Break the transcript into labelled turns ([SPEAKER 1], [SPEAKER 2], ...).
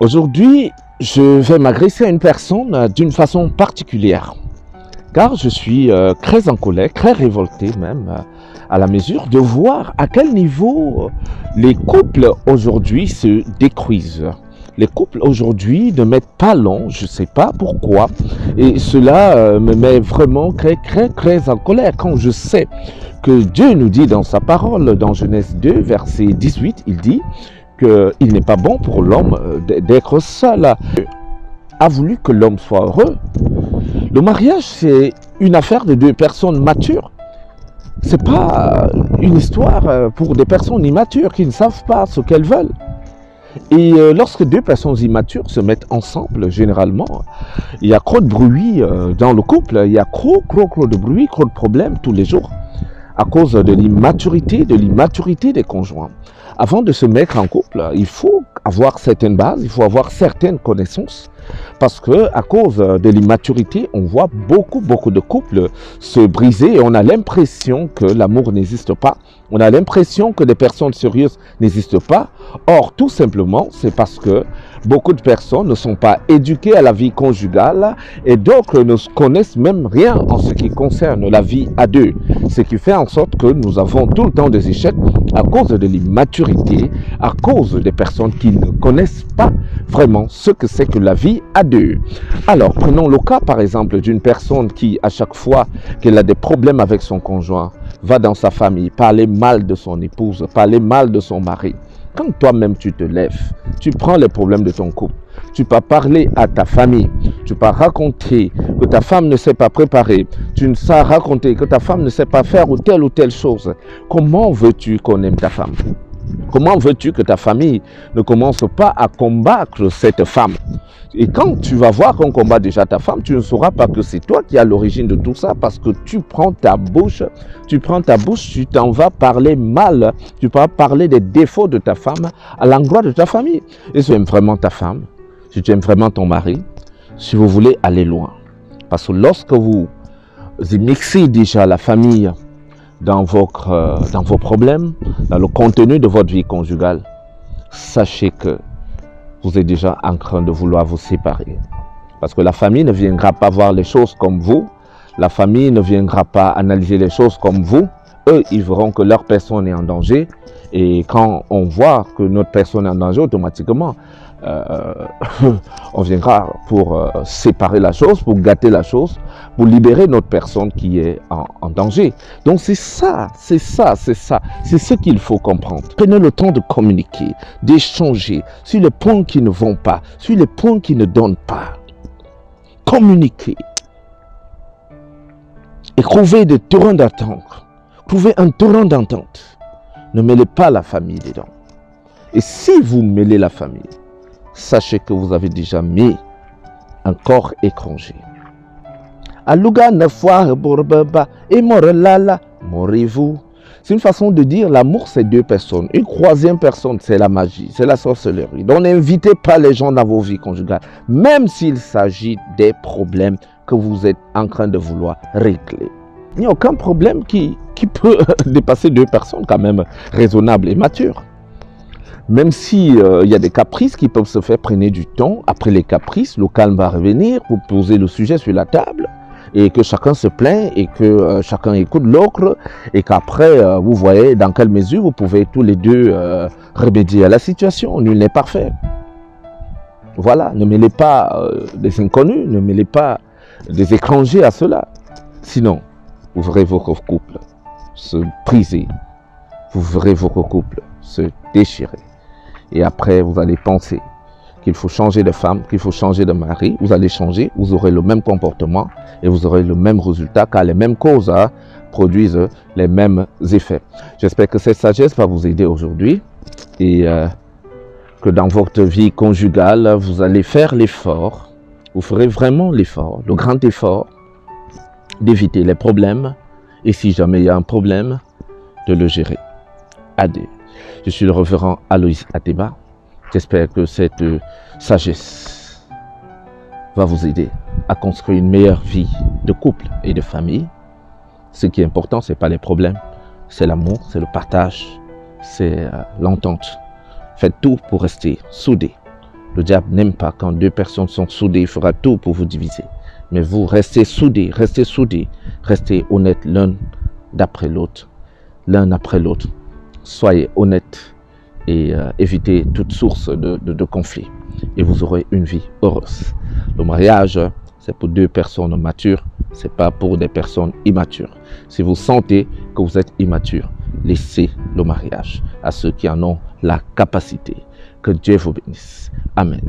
[SPEAKER 1] Aujourd'hui, je vais m'adresser à une personne d'une façon particulière, car je suis très en colère, très révolté même, à la mesure de voir à quel niveau les couples aujourd'hui se détruisent. Les couples aujourd'hui ne mettent pas long, je ne sais pas pourquoi, et cela me met vraiment très en colère quand je sais que Dieu nous dit dans sa parole, dans Genèse 2, verset 18, il dit qu'il n'est pas bon pour l'homme d'être seul. A voulu que l'homme soit heureux. Le mariage, c'est une affaire de deux personnes matures. C'est pas une histoire pour des personnes immatures qui ne savent pas ce qu'elles veulent. Et lorsque deux personnes immatures se mettent ensemble, généralement, il y a trop de bruit dans le couple, il y a trop de bruit, trop de problèmes tous les jours, à cause de l'immaturité des conjoints. Avant de se mettre en couple, il faut avoir certaines bases, il faut avoir certaines connaissances, parce que à cause de l'immaturité, on voit beaucoup de couples se briser et on a l'impression que l'amour n'existe pas. On a l'impression que des personnes sérieuses n'existent pas. Or, tout simplement, c'est parce que beaucoup de personnes ne sont pas éduquées à la vie conjugale et d'autres ne connaissent même rien en ce qui concerne la vie à deux. Ce qui fait en sorte que nous avons tout le temps des échecs à cause de l'immaturité, à cause des personnes qui ne connaissent pas vraiment ce que c'est que la vie à deux. Alors, prenons le cas par exemple d'une personne qui, à chaque fois qu'elle a des problèmes avec son conjoint, va dans sa famille parler mal de son épouse, parler mal de son mari. Quand toi-même tu te lèves, tu prends les problèmes de ton couple, tu vas parler à ta famille, tu vas raconter que ta femme ne s'est pas préparée, tu ne sais raconter que ta femme ne sait pas faire ou telle chose. Comment veux-tu qu'on aime ta femme? Comment veux-tu que ta famille ne commence pas à combattre cette femme? Et quand tu vas voir qu'on combat déjà ta femme, tu ne sauras pas que c'est toi qui as l'origine de tout ça parce que tu prends ta bouche, tu t'en vas parler mal, tu vas parler des défauts de ta femme à l'endroit de ta famille. Et si tu aimes vraiment ta femme, si tu aimes vraiment ton mari, si vous voulez aller loin. Parce que lorsque vous mixez déjà la famille dans vos problèmes, dans le contenu de votre vie conjugale, sachez que vous êtes déjà en train de vouloir vous séparer. Parce que la famille ne viendra pas voir les choses comme vous, la famille ne viendra pas analyser les choses comme vous. Eux, ils verront que leur personne est en danger. Et quand on voit que notre personne est en danger, automatiquement, on viendra pour séparer la chose, pour gâter la chose, pour libérer notre personne qui est en danger. Donc c'est ce qu'il faut comprendre. Prenez le temps de communiquer, d'échanger sur les points qui ne vont pas, sur les points qui ne donnent pas. Communiquez. Et trouvez des terrains d'attente. Trouvez un terrain d'entente. Ne mêlez pas la famille dedans. Et si vous mêlez la famille, sachez que vous avez déjà mis un corps étranger. Aluga ne foire bourbeba et morelala, morez-vous. C'est une façon de dire l'amour, c'est deux personnes. Une troisième personne, c'est la magie, c'est la sorcellerie. Donc n'invitez pas les gens dans vos vies conjugales, même s'il s'agit des problèmes que vous êtes en train de vouloir régler. Il n'y a aucun problème qui peut dépasser deux personnes quand même raisonnables et matures. Même si y a des caprices qui peuvent se faire, prenez du temps. Après les caprices, le calme va revenir, vous posez le sujet sur la table et que chacun se plaint et que chacun écoute l'autre et qu'après, vous voyez dans quelle mesure vous pouvez tous les deux remédier à la situation. Nul n'est parfait. Voilà, ne mêlez pas des inconnus, ne mêlez pas des étrangers à cela. Sinon, vous verrez votre couple se briser, vous verrez votre couple se déchirer. Et après, vous allez penser qu'il faut changer de femme, qu'il faut changer de mari. Vous allez changer, vous aurez le même comportement et vous aurez le même résultat car les mêmes causes produisent les mêmes effets. J'espère que cette sagesse va vous aider aujourd'hui et que dans votre vie conjugale, vous allez faire l'effort, vous ferez vraiment l'effort, le grand effort d'éviter les problèmes et si jamais il y a un problème, de le gérer à deux. Je suis le révérend Aloïs Ateba. J'espère que cette sagesse va vous aider à construire une meilleure vie de couple et de famille. Ce qui est important, ce n'est pas les problèmes, c'est l'amour, c'est le partage, c'est l'entente. Faites tout pour rester soudés Le diable n'aime pas quand deux personnes sont soudées, il fera tout pour vous diviser. Mais vous restez soudés, restez honnêtes l'un après l'autre. Soyez honnêtes et évitez toute source de conflit. Et vous aurez une vie heureuse. Le mariage, c'est pour deux personnes matures, c'est pas pour des personnes immatures. Si vous sentez que vous êtes immature, laissez le mariage à ceux qui en ont la capacité. Que Dieu vous bénisse. Amen.